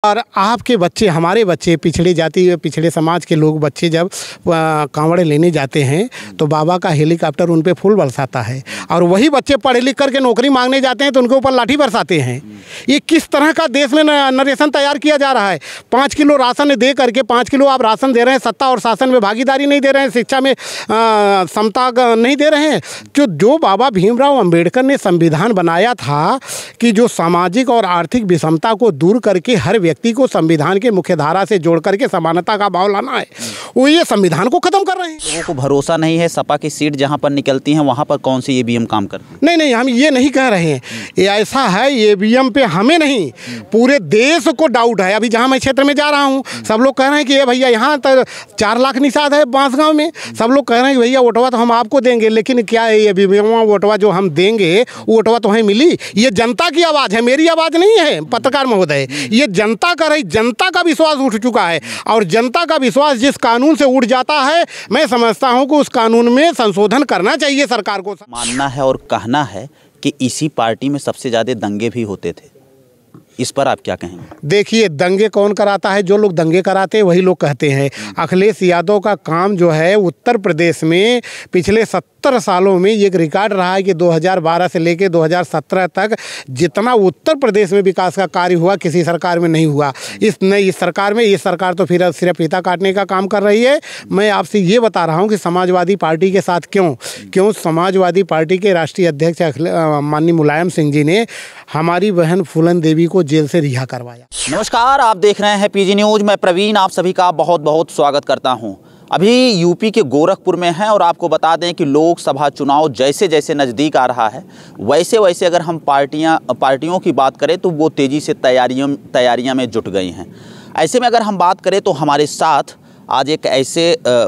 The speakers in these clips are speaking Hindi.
और आपके बच्चे, हमारे बच्चे, पिछड़ी जाति पिछड़े समाज के लोग बच्चे जब कांवड़े लेने जाते हैं तो बाबा का हेलीकॉप्टर उन पे फूल बरसाता है, और वही बच्चे पढ़े लिख करके नौकरी मांगने जाते हैं तो उनके ऊपर लाठी बरसाते हैं। ये किस तरह का देश में नरेशन तैयार किया जा रहा है? 5 किलो राशन दे करके 5 किलो आप राशन दे रहे हैं, सत्ता और शासन में भागीदारी नहीं दे रहे हैं, शिक्षा में समता नहीं दे रहे हैं। जो बाबा भीमराव अंबेडकर ने संविधान बनाया था कि जो सामाजिक और आर्थिक विषमता को दूर करके हर व्यक्ति को संविधान के मुख्य धारा से जोड़ करके समानता का भाव लाना है, वो ये संविधान को खत्म कर रहे हैं। लोगों को भरोसा नहीं है, सपा की सीट जहां पर निकलती हैं वहां पर कौन सी ईवीएम काम करती है? नहीं, हम ये नहीं कह रहे हैं। ये ऐसा है, ईवीएम पे हमें नहीं, पूरे देश को डाउट है। अभी जहां मैं क्षेत्र में जा रहा हूं, सब लोग कह रहे हैं कि ये भैया यहाँ तो 4 लाख निषाद है बांसगांव में। सब लोग कह रहे हैं कि भैया वोटवा तो हम आपको देंगे, लेकिन क्या है ये वोटवा जो हम देंगे वो वोटवा तो हमें मिली? ये जनता की आवाज़ है, मेरी आवाज़ नहीं है पत्रकार महोदय। ये जनता का रही, जनता का विश्वास उठ चुका है, और जनता का विश्वास जिस कानून से उठ जाता है, मैं समझता हूं कि उस कानून में संशोधन करना चाहिए सरकार को। मानना है और कहना है कि इसी पार्टी में सबसे ज़्यादा दंगे भी होते थे, इस पर आप क्या कहेंगे? देखिए, दंगे कौन कराता है? जो लोग दंगे कराते हैं वही लोग कहते हैं। अखिलेश यादव का काम जो है उत्तर प्रदेश में पिछले 70 सालों में ये एक रिकॉर्ड रहा है कि 2012 से लेकर 2017 तक जितना उत्तर प्रदेश में विकास का कार्य हुआ किसी सरकार में नहीं हुआ। इस सरकार में, ये सरकार तो फिर सिर्फ फीता काटने का काम कर रही है। मैं आपसे ये बता रहा हूँ कि समाजवादी पार्टी के साथ क्यों समाजवादी पार्टी के राष्ट्रीय अध्यक्ष माननीय मुलायम सिंह जी ने हमारी बहन फूलन देवी को जेल से रिहा करवाया। नमस्कार, आप देख रहे हैं पीजी न्यूज़। मैं प्रवीण आप सभी का बहुत बहुत स्वागत करता हूं। अभी यूपी के गोरखपुर में हैं और आपको बता दें कि लोकसभा चुनाव जैसे जैसे नज़दीक आ रहा है वैसे वैसे अगर हम पार्टियों की बात करें तो वो तेज़ी से तैयारियां में जुट गई हैं। ऐसे में अगर हम बात करें तो हमारे साथ आज एक ऐसे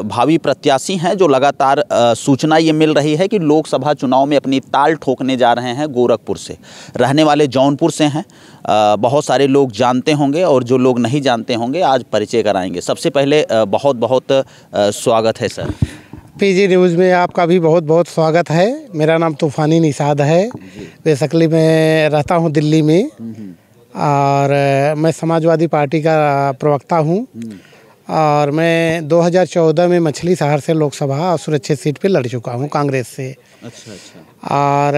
भावी प्रत्याशी हैं जो लगातार सूचना ये मिल रही है कि लोकसभा चुनाव में अपनी ताल ठोकने जा रहे हैं। गोरखपुर से रहने वाले जौनपुर से हैं। बहुत सारे लोग जानते होंगे और जो लोग नहीं जानते होंगे आज परिचय कराएंगे। सबसे पहले बहुत बहुत स्वागत है सर। पीजी न्यूज़ में आपका भी बहुत बहुत स्वागत है। मेरा नाम तूफ़ानी निषाद है। बेसिकली मैं रहता हूँ दिल्ली में और मैं समाजवादी पार्टी का प्रवक्ता हूँ, और मैं 2014 में मछली शहर से लोकसभा सुरक्षित सीट पे लड़ चुका हूँ कांग्रेस से। अच्छा। और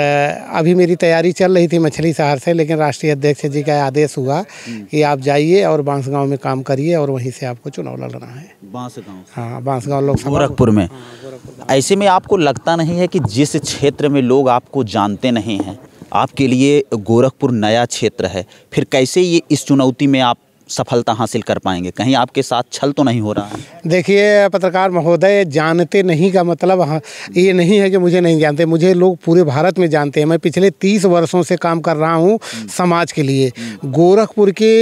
अभी मेरी तैयारी चल रही थी मछली शहर से, लेकिन राष्ट्रीय अध्यक्ष जी का आदेश हुआ कि आप जाइए और बांसगांव में काम करिए और वहीं से आपको चुनाव लड़ना है। बांसगांव? हाँ, बांसगांव लोकसभा गोरखपुर में। ऐसे में आपको लगता नहीं है कि जिस क्षेत्र में लोग आपको जानते नहीं हैं, आपके लिए गोरखपुर नया क्षेत्र है, फिर कैसे ये इस चुनौती में आप सफलता हासिल कर पाएंगे? कहीं आपके साथ छल तो नहीं हो रहा है? देखिए पत्रकार महोदय, जानते नहीं का मतलब ये नहीं है कि मुझे नहीं जानते। मुझे लोग पूरे भारत में जानते हैं। मैं पिछले 30 वर्षों से काम कर रहा हूँ समाज के लिए। गोरखपुर के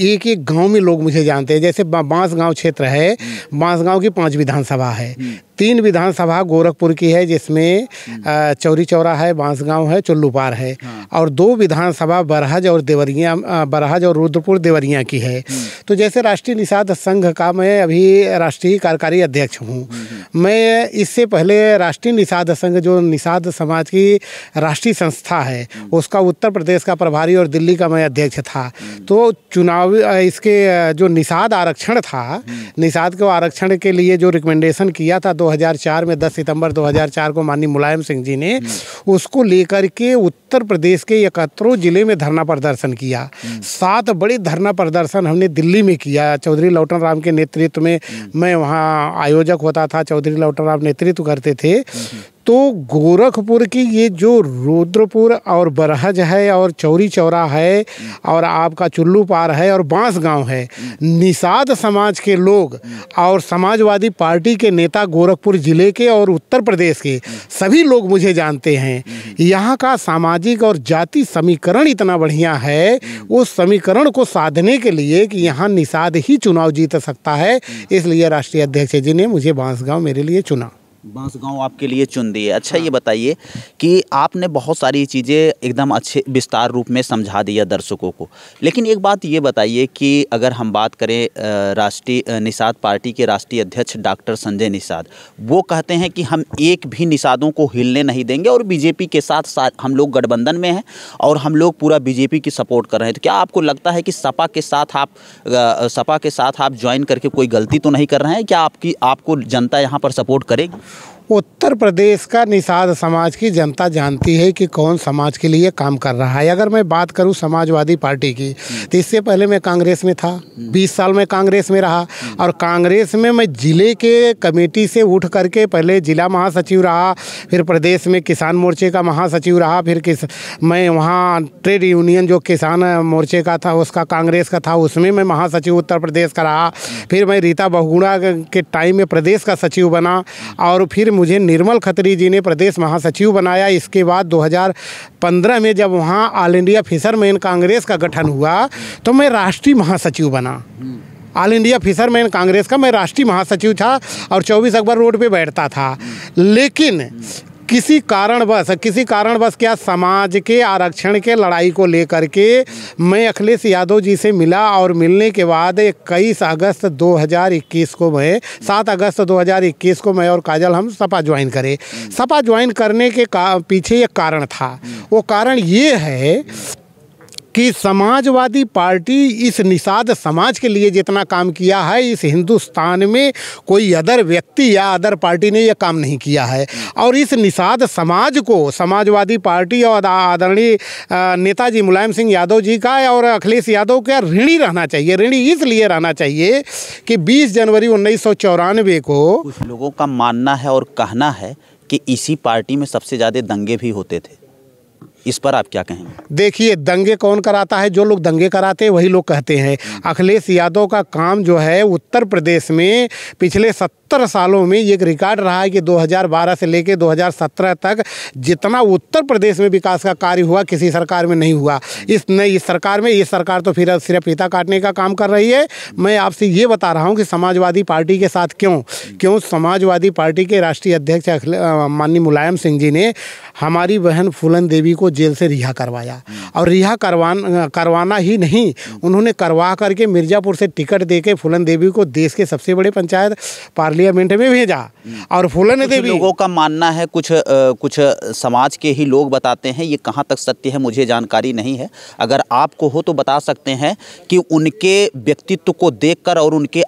एक एक गांव में लोग मुझे जानते हैं। जैसे बांसगांव क्षेत्र है, बांसगांव की 5 विधानसभा है। 3 विधानसभा गोरखपुर की है, जिसमें चौरी चौरा है, बांसगांव है, चुल्लूपार है, और 2 विधानसभा बरहज और रुद्रपुर देवरिया की है। तो जैसे राष्ट्रीय निषाद संघ का मैं अभी राष्ट्रीय कार्यकारी अध्यक्ष हूँ। मैं इससे पहले राष्ट्रीय निषाद संघ, जो निषाद समाज की राष्ट्रीय संस्था है, उसका उत्तर प्रदेश का प्रभारी और दिल्ली का मैं अध्यक्ष था। तो चुनाव इसके जो निषाद आरक्षण था, निषाद को आरक्षण के लिए जो रिकमेंडेशन किया था 2004 में, 10 सितंबर 2004 को माननीय मुलायम सिंह जी ने, उसको लेकर के उत्तर प्रदेश के 71 जिले में धरना प्रदर्शन किया। 7 बड़े धरना प्रदर्शन हमने दिल्ली में किया। चौधरी लौटन राम के नेतृत्व में मैं वहाँ आयोजक होता था, चौधरी लौटन राम नेतृत्व करते थे। तो गोरखपुर की ये जो रुद्रपुर और बरहज है और चौरी चौरा है और आपका चुल्लूपार है और बांसगांव है, निषाद समाज के लोग और समाजवादी पार्टी के नेता गोरखपुर ज़िले के और उत्तर प्रदेश के सभी लोग मुझे जानते हैं। यहाँ का सामाजिक और जाति समीकरण इतना बढ़िया है, उस समीकरण को साधने के लिए कि यहाँ निषाद ही चुनाव जीत सकता है, इसलिए राष्ट्रीय अध्यक्ष जी ने मुझे बांसगांव मेरे लिए चुना। बांसगांव आपके लिए चुन दिए। अच्छा, ये बताइए कि आपने बहुत सारी चीज़ें एकदम अच्छे विस्तार रूप में समझा दिया दर्शकों को, लेकिन एक बात ये बताइए कि अगर हम बात करें राष्ट्रीय निषाद पार्टी के राष्ट्रीय अध्यक्ष डॉक्टर संजय निषाद, वो कहते हैं कि हम एक भी निषादों को हिलने नहीं देंगे और बीजेपी के साथ हम लोग गठबंधन में हैं और हम लोग पूरा बीजेपी की सपोर्ट कर रहे हैं। तो क्या आपको लगता है कि सपा के साथ आप ज्वाइन करके कोई गलती तो नहीं कर रहे हैं? क्या आपको जनता यहाँ पर सपोर्ट करेगी? उत्तर प्रदेश का निषाद समाज की जनता जानती है कि कौन समाज के लिए काम कर रहा है। अगर मैं बात करूं समाजवादी पार्टी की, तो इससे पहले मैं कांग्रेस में था, 20 साल में कांग्रेस में रहा और कांग्रेस में मैं जिले के कमेटी से उठ करके पहले जिला महासचिव रहा, फिर प्रदेश में किसान मोर्चे का महासचिव रहा, फिर मैं वहाँ ट्रेड यूनियन जो किसान मोर्चे का था उसका कांग्रेस का था उसमें मैं महासचिव उत्तर प्रदेश का रहा, फिर मैं रीता बहुगुणा के टाइम में प्रदेश का सचिव बना और फिर मुझे निर्मल खत्री जी ने प्रदेश महासचिव बनाया। इसके बाद 2015 में जब वहाँ ऑल इंडिया फिशरमैन कांग्रेस का गठन हुआ तो मैं राष्ट्रीय महासचिव बना। ऑल इंडिया फिशरमैन कांग्रेस का मैं राष्ट्रीय महासचिव था और 24 अकबर रोड पे बैठता था। लेकिन किसी कारणवश क्या समाज के आरक्षण के लड़ाई को लेकर के मैं अखिलेश यादव जी से मिला और मिलने के बाद 7 अगस्त 2021 को मैं और काजल हम सपा ज्वाइन करे। सपा ज्वाइन करने के पीछे एक कारण था। वो कारण ये है कि समाजवादी पार्टी इस निषाद समाज के लिए जितना काम किया है इस हिंदुस्तान में कोई अदर व्यक्ति या अदर पार्टी ने यह काम नहीं किया है। और इस निषाद समाज को समाजवादी पार्टी और आदरणीय नेताजी मुलायम सिंह यादव जी का और अखिलेश यादव का ऋणी रहना चाहिए। ऋणी इसलिए रहना चाहिए कि 20 जनवरी 1994 को कुछ लोगों का मानना है और कहना है कि इसी पार्टी में सबसे ज़्यादा दंगे भी होते थे। इस पर आप क्या कहेंगे? देखिए, दंगे कौन कराता है? जो लोग दंगे कराते हैं वही लोग कहते हैं। अखिलेश यादव का काम जो है उत्तर प्रदेश में पिछले 70 सालों में ये एक रिकॉर्ड रहा है कि 2012 से लेकर 2017 तक जितना उत्तर प्रदेश में विकास का कार्य हुआ किसी सरकार में नहीं हुआ। इस सरकार में, इस सरकार तो फिर सिर्फ फीता काटने का काम कर रही है। मैं आपसे ये बता रहा हूँ कि समाजवादी पार्टी के साथ क्यों समाजवादी पार्टी के राष्ट्रीय अध्यक्ष माननीय मुलायम सिंह जी ने हमारी बहन फूलन देवी को जेल से रिहा करवाया और रिहा करवाना ही नहीं, उन्होंने करवा करके मिर्ज़ापुर से टिकट देके फूलन देवी को देश के सबसे बड़े पंचायत पार्लियामेंट में भेजा। और फूलन देवी, लोगों का मानना है, कुछ समाज के ही लोग बताते हैं, ये कहाँ तक सत्य है मुझे जानकारी नहीं है, अगर आपको हो तो बता सकते हैं कि उनके व्यक्तित्व को देखकर और उनके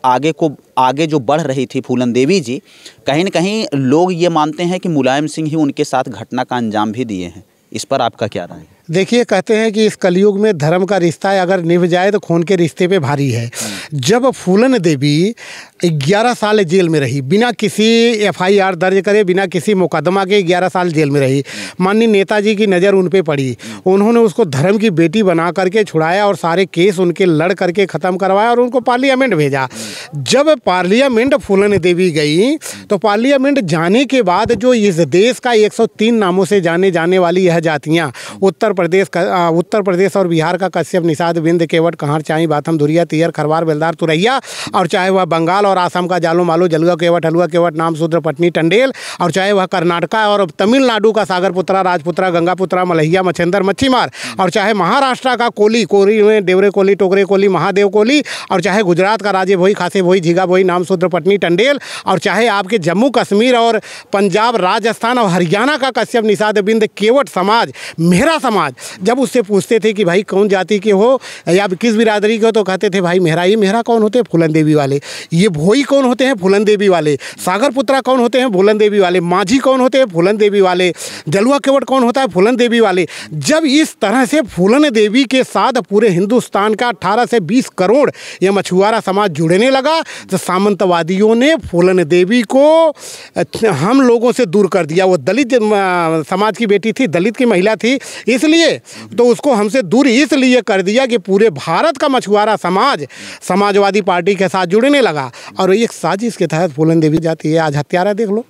आगे जो बढ़ रही थी फूलन देवी जी, कहीं न कहीं लोग ये मानते हैं कि मुलायम सिंह ही उनके साथ घटना का अंजाम भी दिए हैं। इस पर आपका क्या राय है? देखिए, कहते हैं कि इस कलयुग में धर्म का रिश्ता अगर निभ जाए तो खून के रिश्ते पे भारी है। जब फूलन देवी 11 साल जेल में रही, बिना किसी FIR दर्ज करे, बिना किसी मुकदमा के 11 साल जेल में रही, माननीय नेताजी की नज़र उन पे पड़ी, उन्होंने उसको धर्म की बेटी बना करके छुड़ाया और सारे केस उनके लड़ करके ख़त्म करवाया और उनको पार्लियामेंट भेजा। जब पार्लियामेंट फूलन देवी गई तो पार्लियामेंट जाने के बाद जो इस देश का 103 नामों से जाने वाली यह जातियाँ उत्तर प्रदेश और बिहार का कश्यप, निषाद, बिंद, केवट, कहार, चाई, बाथम, धुरिया, तियर, खरवार, बेलदार, तुरैया, और चाहे वह बंगाल और आसाम का जालो, मालो, जलगा, केवट, हलुआ, केवट, नाम, शूद्र, पटनी, टंडेल, और चाहे वह कर्नाटका और तमिलनाडु का सागरपुत्रा, राजपुत्रा, गंगापुत्रा, मलहिया, मच्छेंदर, मच्छीमार, और चाहे महाराष्ट्र का कोली में डेवरे कोली, टोकरे कोली, महादेव कोली, और चाहे गुजरात का राजे भोई, खासे भोई, झीगा भोई, नाम, शूद्र, पटनी, टंडेल, और चाहे आपके जम्मू कश्मीर और पंजाब, राजस्थान और हरियाणा का कश्यप, निषाद, बिंद, केवट समाज, मेहरा समाज, जब उससे पूछते थे कि भाई कौन जाति के हो या किस बिरादरी के हो तो कहते थे भाई मेहरा। ये मेहरा कौन होते हैं? फूलन देवी वाले। ये भोई कौन होते हैं? फूलन देवी वाले। सागरपुत्रा कौन होते हैं? फूलन देवी वाले। माझी कौन होते हैं? फूलन देवी वाले। जलुआ केवट कौन होता है? फूलन देवी वाले। जब इस तरह से फूलन देवी के साथ पूरे हिंदुस्तान का 18 से 20 करोड़ ये मछुआरा समाज जुड़ने लगा तो सामंतवादियों ने फूलन देवी को हम लोगों से दूर कर दिया। वो दलित समाज की बेटी थी, दलित की महिला थी, इसलिए तो उसको हमसे दूर इसलिए कर दिया कि पूरे भारत का मछुआरा समाज समाजवादी पार्टी के साथ जुड़ने लगा। और एक साजिश के तहत फूलन देवी जाती है। आज हत्यारा देख लो,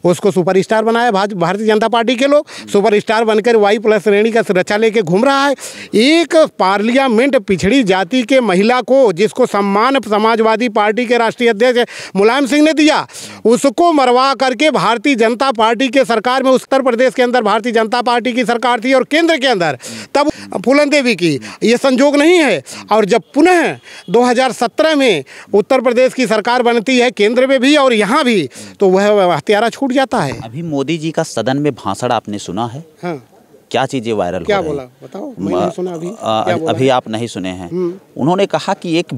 उसको सुपरस्टार बनाया भारतीय जनता पार्टी के लोग, सुपरस्टार बनकर Y+ श्रेणी का सुरक्षा लेके घूम रहा है। एक पार्लियामेंट पिछड़ी जाति के महिला को, जिसको सम्मान समाजवादी पार्टी के राष्ट्रीय अध्यक्ष मुलायम सिंह ने दिया, उसको मरवा करके भारतीय जनता पार्टी के सरकार में, उत्तर प्रदेश के अंदर भारतीय जनता पार्टी की सरकार थी और केंद्र के अंदर तब फूलन देवी की, ये संजोग नहीं है। और जब पुनः 2017 में उत्तर प्रदेश की सरकार बनती है, केंद्र में भी और यहाँ भी, तो वह हत्यारा छूट जाता है। अभी मोदी जी का सदन में भाषण आपने सुना है? हाँ। क्या चीजें वायरल क्या हो रही बोला बताओ, मैं नहीं सुना अभी। क्या बोला अभी आप नहीं सुने हैं। उन्होंने कहा कि एक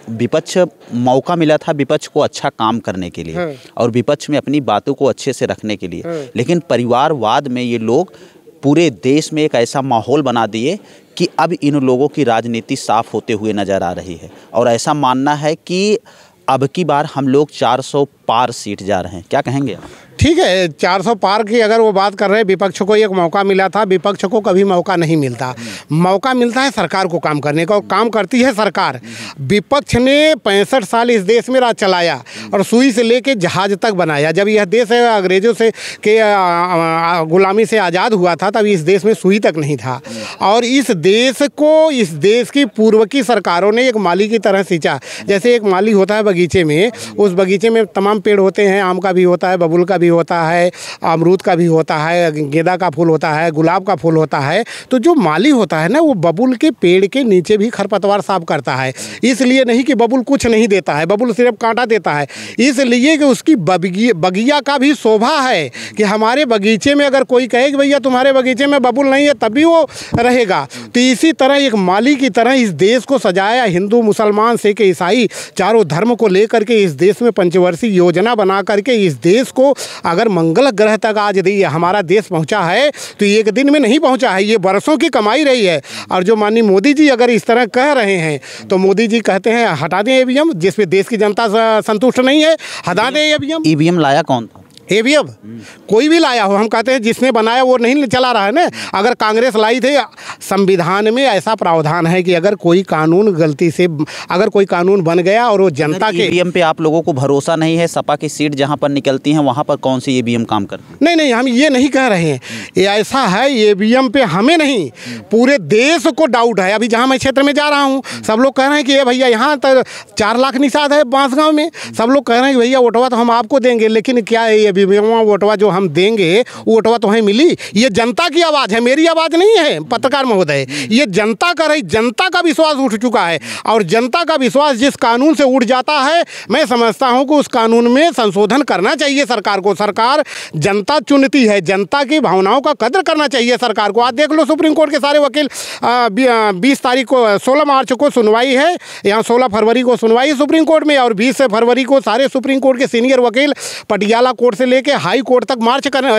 विपक्ष मौका मिला था विपक्ष को अच्छा काम करने के लिए। हाँ। और विपक्ष में अपनी बातों को अच्छे से रखने के लिए। हाँ। लेकिन परिवारवाद में ये लोग पूरे देश में एक ऐसा माहौल बना दिए कि अब इन लोगों की राजनीति साफ होते हुए नजर आ रही है। और ऐसा मानना है कि अब की बार हम लोग 400 पार सीट जा रहे हैं। क्या कहेंगे आप? ठीक है, 400 पार की अगर वो बात कर रहे हैं, विपक्ष को एक मौका मिला था, विपक्ष को कभी मौका नहीं मिलता। मौका मिलता है सरकार को काम करने का, और काम करती है सरकार। विपक्ष ने 65 साल इस देश में राज चलाया और सुई से लेके जहाज तक बनाया। जब यह देश अंग्रेजों से के गुलामी से आज़ाद हुआ था, तब इस देश में सुई तक नहीं था। और इस देश को, इस देश की पूर्व की सरकारों ने एक माली की तरह सींचा। जैसे एक माली होता है बगीचे में, उस बगीचे में तमाम पेड़ होते हैं, आम का भी होता है, बबूल का भी होता है, अमरूद का भी होता है, गेंदा का फूल होता है, गुलाब का फूल होता है। तो जो माली होता है ना, वो बबूल के पेड़ के नीचे भी खरपतवार साफ करता है। इसलिए नहीं कि बबूल कुछ नहीं देता है, बबूल सिर्फ कांटा देता है, इसलिए कि उसकी बगिया का भी शोभा है कि हमारे बगीचे में अगर कोई कहे कि भैया तुम्हारे बगीचे में बबूल नहीं है, तभी वो रहेगा। तो इसी तरह एक माली की तरह इस देश को सजाया। हिंदू, मुसलमान, सिख, ईसाई चारों धर्म को लेकर के इस देश में पंचवर्षीय योजना बना करके इस देश को अगर मंगल ग्रह तक आज हमारा देश पहुंचा है, तो एक दिन में नहीं पहुंचा है, ये वर्षों की कमाई रही है। और जो माननीय मोदी जी अगर इस तरह कह रहे हैं, तो मोदी जी कहते हैं हटा दें ईवीएम, जिसपे देश की जनता संतुष्ट नहीं है, हटा दें ईवीएम। ईवीएम लाया कौन था? ईवीएम कोई भी लाया हो, हम कहते हैं जिसने बनाया वो नहीं चला रहा है ना। अगर कांग्रेस लाई थी, संविधान में ऐसा प्रावधान है कि अगर कोई कानून गलती से, अगर कोई कानून बन गया और वो जनता के, ईवीएम पे आप लोगों को भरोसा नहीं है? सपा की सीट जहां पर निकलती हैं वहां पर कौन सी ईवीएम काम करती है? नहीं, हम ये नहीं कह रहे हैं। ये ऐसा है, ईवीएम पे हमें नहीं, पूरे देश को डाउट है। अभी जहाँ मैं क्षेत्र में जा रहा हूँ, सब लोग कह रहे हैं कि ये भैया यहाँ तो 4 लाख निषाद है बांसगांव में। सब लोग कह रहे हैं कि भैया वोटवा तो हम आपको देंगे, लेकिन क्या है, वोटवा जो हम देंगे वोटवा तो हमें मिली। ये जनता की आवाज़ है, मेरी आवाज़ नहीं है पत्रकार महोदय। ये जनता का रही, जनता का विश्वास उठ चुका है। और जनता का विश्वास जिस कानून से उठ जाता है, मैं समझता हूं कि उस कानून में संशोधन करना चाहिए सरकार को। सरकार जनता चुनती है, जनता की भावनाओं का कदर करना चाहिए सरकार को। आज देख लो, सुप्रीम कोर्ट के सारे वकील 20 तारीख को, 16 मार्च को सुनवाई है, यहाँ 16 फरवरी को सुनवाई सुप्रीम कोर्ट में, और 20 फरवरी को सारे सुप्रीम कोर्ट के सीनियर वकील पटियाला कोर्ट से लेकर हाई कोर्ट तक मार्च करने,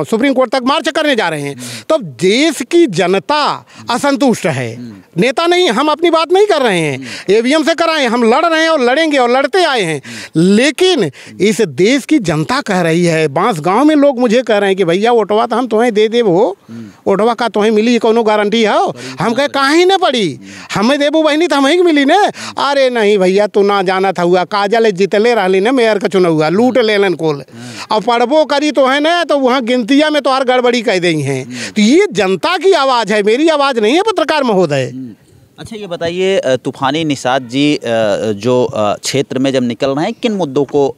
सुप्रीम कोर्ट तक मार्च करने जा रहे हैं। तो देश की जनता असंतुष्ट है, नेता नहीं। हम अपनी बात नहीं कर रहे हैं, ईवीएम से कराएं, हम लड़ रहे हैं और लड़ेंगे और लड़ते आए हैं। लेकिन इस देश की जनता कह रही है, बांसगांव में लोग मुझे कह रहे हैं कि भैया वोटवा तो हम तुम्हें दे देबो, वोटवा का तुम्हें मिली, कोनो गारंटी है? हम कहे काहे न पड़ी, हमें देबो बहनी तो हमें मिली ने। अरे नहीं भैया, तू ना जाना था हुआ, काजल जितले रही ने मेयर का चुना हुआ, लूट लेलन कोल, और पढ़बो करी तो है ना, तो वहाँ गिनतिया में तो हर गड़बड़ी कह दी हैं। तो ये जनता की आवाज़ है, मेरी आवाज़ नहीं है पत्रकार महोदय। अच्छा, ये बताइए, तूफानी निषाद जी जो क्षेत्र में जब निकल रहे हैं, किन मुद्दों को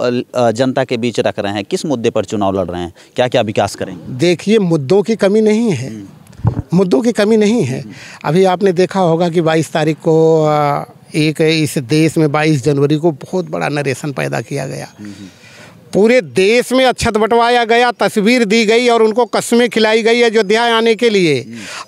जनता के बीच रख रहे हैं? किस मुद्दे पर चुनाव लड़ रहे हैं? क्या क्या विकास करेंगे? देखिए, मुद्दों की कमी नहीं है, मुद्दों की कमी नहीं है। अभी आपने देखा होगा कि 22 तारीख को एक इस देश में 22 जनवरी को बहुत बड़ा नरेशन पैदा किया गया। पूरे देश में अक्षत बंटवाया गया, तस्वीर दी गई और उनको कस्में खिलाई गई अयोध्या आने के लिए।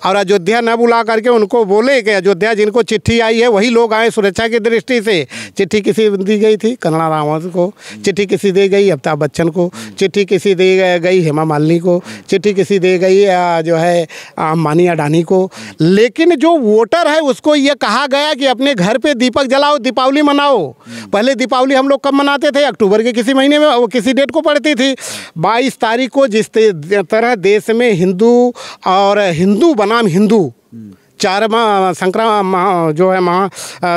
और अयोध्या न बुला करके उनको बोले कि अयोध्या जिनको चिट्ठी आई है वही लोग आए सुरक्षा की दृष्टि से। चिट्ठी किसी दी गई थी कंगना रावत को, चिट्ठी किसी दे गई अमिताभ बच्चन को, चिट्ठी किसी दे गई हेमा मालिनी को, चिट्ठी किसी दे गई जो है अंबानी अडानी को। लेकिन जो वोटर है उसको ये कहा गया कि अपने घर पे दीपक जलाओ, दीपावली मनाओ। पहले दीपावली हम लोग कब मनाते थे? अक्टूबर के किसी महीने में, किसी डेट को पड़ती थी। 22 तारीख को जिस तरह देश में हिंदू और हिंदू बनाम हिंदू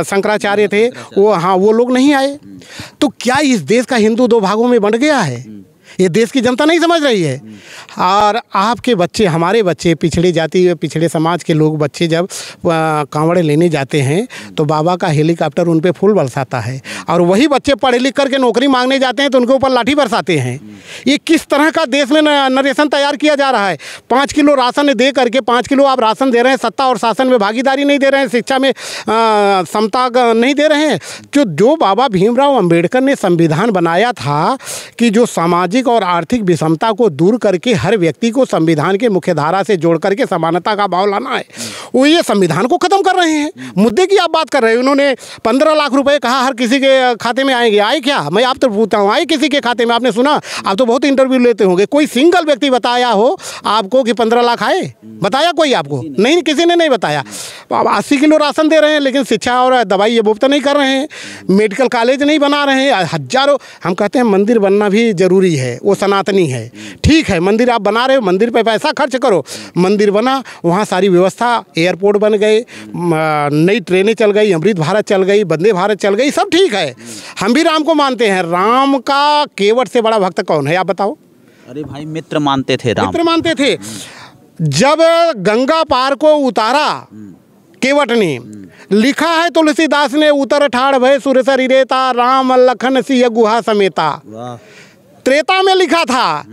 शंकराचार्य थे, वो, हाँ, वो लोग नहीं आए। तो क्या इस देश का हिंदू दो भागों में बंट गया है? ये देश की जनता नहीं समझ रही है। और आपके बच्चे, हमारे बच्चे, पिछड़े जाति पिछड़े समाज के लोग बच्चे जब कांवड़े लेने जाते हैं तो बाबा का हेलीकॉप्टर उन पे फूल बरसाता है, और वही बच्चे पढ़ लिख करके नौकरी मांगने जाते हैं तो उनके ऊपर लाठी बरसाते हैं। ये किस तरह का देश में नरेशन तैयार किया जा रहा है? 5 किलो राशन दे करके, 5 किलो आप राशन दे रहे हैं, सत्ता और शासन में भागीदारी नहीं दे रहे हैं, शिक्षा में समता नहीं दे रहे हैं। जो बाबा भीमराव अंबेडकर ने संविधान बनाया था कि जो सामाजिक और आर्थिक विषमता को दूर करके हर व्यक्ति को संविधान के मुख्य धारा से जोड़ करके समानता का भाव लाना है, वो ये संविधान को खत्म कर रहे हैं। मुद्दे की आप बात कर रहे हैं, उन्होंने 15 लाख रुपए कहा हर किसी के खाते में आएंगे। आए क्या? मैं आप तो पूछता हूँ, आए किसी के खाते में? आपने सुना? आप तो बहुत इंटरव्यू लेते होंगे, कोई सिंगल व्यक्ति बताया हो आपको कि 15 लाख आए? बताया कोई आपको? नहीं, किसी ने नहीं बताया। 80 किलो राशन दे रहे हैं, लेकिन शिक्षा और दवाई ये मुफ्त नहीं कर रहे हैं, मेडिकल कॉलेज नहीं बना रहे हैं, हजारों। हम कहते हैं मंदिर बनना भी जरूरी है, वो सनातनी है, ठीक है, मंदिर आप बना रहे हो, मंदिर पे पैसा खर्च करो। मंदिर बना, वहाँ सारी व्यवस्था, एयरपोर्ट बन गए, नई ट्रेनें चल गई, अमृत भारत चल गई, वंदे भारत चल गई, सब ठीक है। हम भी राम को मानते हैं। राम का केवट से बड़ा भक्त कौन है, आप बताओ? अरे भाई, मित्र मानते थे, राम मित्र मानते थे। जब गंगा पार को उतारा केवट ने, लिखा है तुलसीदास ने, उतर ठाड़ भय सुर सरिरेता, राम लखन सिय गुहा समेता। त्रेता में लिखा था,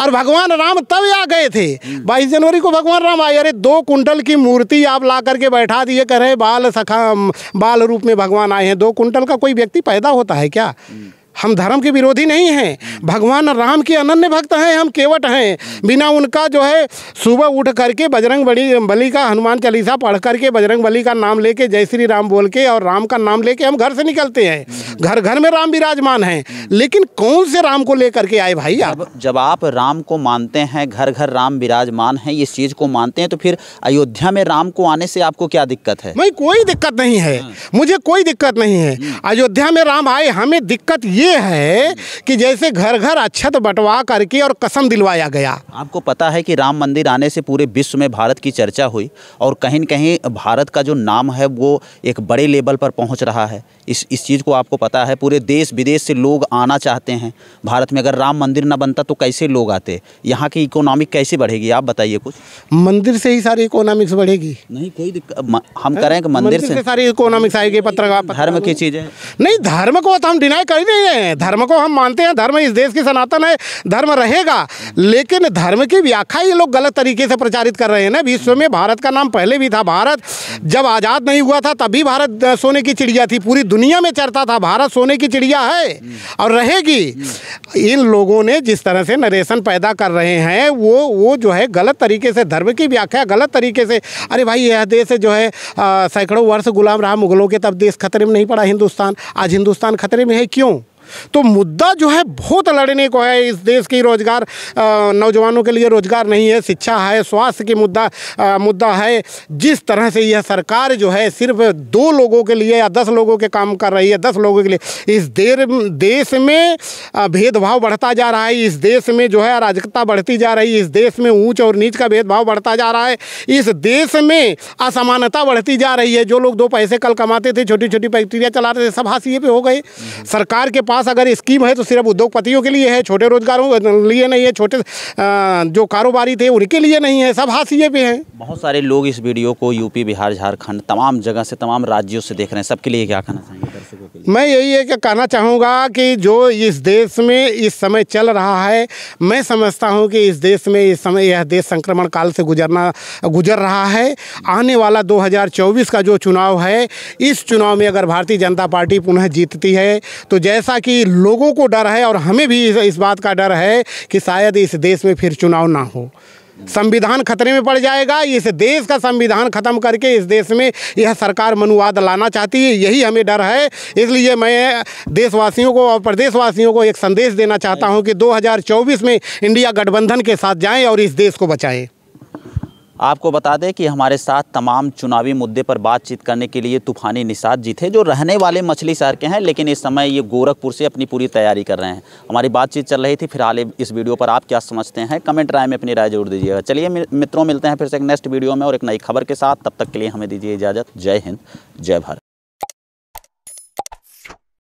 और भगवान राम तब आ गए थे। 22 जनवरी को भगवान राम आए। अरे 2 कुंटल की मूर्ति आप ला करके बैठा दिए, कह रहे बाल रूप में भगवान आए हैं। 2 कुंटल का कोई व्यक्ति पैदा होता है क्या? हम धर्म के विरोधी नहीं हैं, भगवान राम के अनन्य भक्त हैं, हम केवट हैं। बिना उनका जो है सुबह उठ करके बजरंग बली का हनुमान चालीसा पढ़ करके, बजरंग बली का नाम लेके, जय श्री राम बोल के और राम का नाम लेके हम घर से निकलते हैं। घर घर में राम विराजमान हैं, लेकिन कौन से राम को लेकर के आए भाई आप? जब आप राम को मानते हैं, घर घर राम विराजमान हैं, इस चीज़ को मानते हैं, तो फिर अयोध्या में राम को आने से आपको क्या दिक्कत है? नहीं, कोई दिक्कत नहीं है, मुझे कोई दिक्कत नहीं है। अयोध्या में राम आए, हमें दिक्कत ये है कि जैसे घर घर अक्षत बंटवा करके और कसम दिलवाया गया। आपको पता है कि राम मंदिर आने से पूरे विश्व में भारत की चर्चा हुई, और कहीं न कहीं भारत का जो नाम है वो एक बड़े लेवल पर पहुंच रहा है। इस चीज़ को आपको पता है, पूरे देश विदेश से लोग आना चाहते हैं भारत में। अगर राम मंदिर ना बनता तो कैसे लोग आते? यहाँ की इकोनॉमिक कैसे बढ़ेगी, आप बताइए कुछ। मंदिर से ही सारी इकोनॉमिक्स बढ़ेगी। नहीं, कोई दिक्कत, हम करें कि मंदिर से सारी इकोनॉमिक्स आएगी। पत्रकार धर्म की चीज़ है। नहीं, धर्म को तो हम डिनाई कर नहीं हैं, धर्म को हम मानते हैं, धर्म इस देश की सनातन है, धर्म रहेगा। लेकिन धर्म की व्याख्या ये लोग गलत तरीके से प्रचारित कर रहे हैं ना। विश्व में भारत का नाम पहले भी था। भारत जब आज़ाद नहीं हुआ था तभी भारत सोने की चिड़िया थी, पूरी दुनिया में चर्चा था भारत सोने की चिड़िया है और रहेगी। इन लोगों ने जिस तरह से नरेशन पैदा कर रहे हैं, वो जो है गलत तरीके से धर्म की व्याख्या गलत तरीके से। अरे भाई, यह देश जो है सैकड़ों वर्ष गुलाम रहा मुगलों के, तब देश खतरे में नहीं पड़ा हिंदुस्तान। आज हिंदुस्तान खतरे में है, क्यों? तो मुद्दा जो है बहुत लड़ने को है। इस देश की रोजगार, नौजवानों के लिए रोजगार नहीं है, शिक्षा है, स्वास्थ्य की मुद्दा है। जिस तरह से यह सरकार जो है सिर्फ 2 लोगों के लिए या 10 लोगों के काम कर रही है, 10 लोगों के लिए, इस देश में भेदभाव बढ़ता जा रहा है। इस देश में जो है अराजकता बढ़ती जा रही है। इस देश में ऊंच और नीच का भेदभाव बढ़ता जा रहा है। इस देश में असमानता बढ़ती जा रही है। जो लोग 2 पैसे कल कमाते थे, छोटी छोटी फैक्ट्रियाँ चलाते थे, सब हाशिए पे हो गए। सरकार के पास अगर स्कीम है तो सिर्फ उद्योगपतियों के लिए है, छोटे रोजगारों के लिए नहीं है, छोटे जो कारोबारी थे उनके लिए नहीं है, सब हाशिए पे हैं। बहुत सारे लोग इस वीडियो को यूपी, बिहार, झारखंड, तमाम जगह से, तमाम राज्यों से देख रहे हैं। सबके लिए क्या कहना चाहेंगे दर्शकों के लिए? मैं यही है कि कहना चाहूँगा कि जो इस देश में इस समय चल रहा है, मैं समझता हूँ कि इस देश में इस समय यह देश संक्रमण काल से गुजर रहा है। आने वाला 2024 का जो चुनाव है, इस चुनाव में अगर भारतीय जनता पार्टी पुनः जीतती है तो जैसा कि लोगों को डर है और हमें भी इस बात का डर है कि शायद इस देश में फिर चुनाव ना हो, संविधान खतरे में पड़ जाएगा। इस देश का संविधान खत्म करके इस देश में यह सरकार मनुवाद लाना चाहती है, यही हमें डर है। इसलिए मैं देशवासियों को और प्रदेशवासियों को एक संदेश देना चाहता हूं कि 2024 में इंडिया गठबंधन के साथ जाएं और इस देश को बचाएं। आपको बता दें कि हमारे साथ तमाम चुनावी मुद्दे पर बातचीत करने के लिए तूफानी निषाद जी थे, जो रहने वाले मछली शहर के हैं, लेकिन इस समय ये गोरखपुर से अपनी पूरी तैयारी कर रहे हैं। हमारी बातचीत चल रही थी। फिलहाल इस वीडियो पर आप क्या समझते हैं, कमेंट राय में अपनी राय जरूर दीजिएगा। चलिए मित्रों, मिलते हैं फिर से एक नेक्स्ट वीडियो में और एक नई खबर के साथ। तब तक के लिए हमें दीजिए इजाज़त। जय हिंद, जय भारत।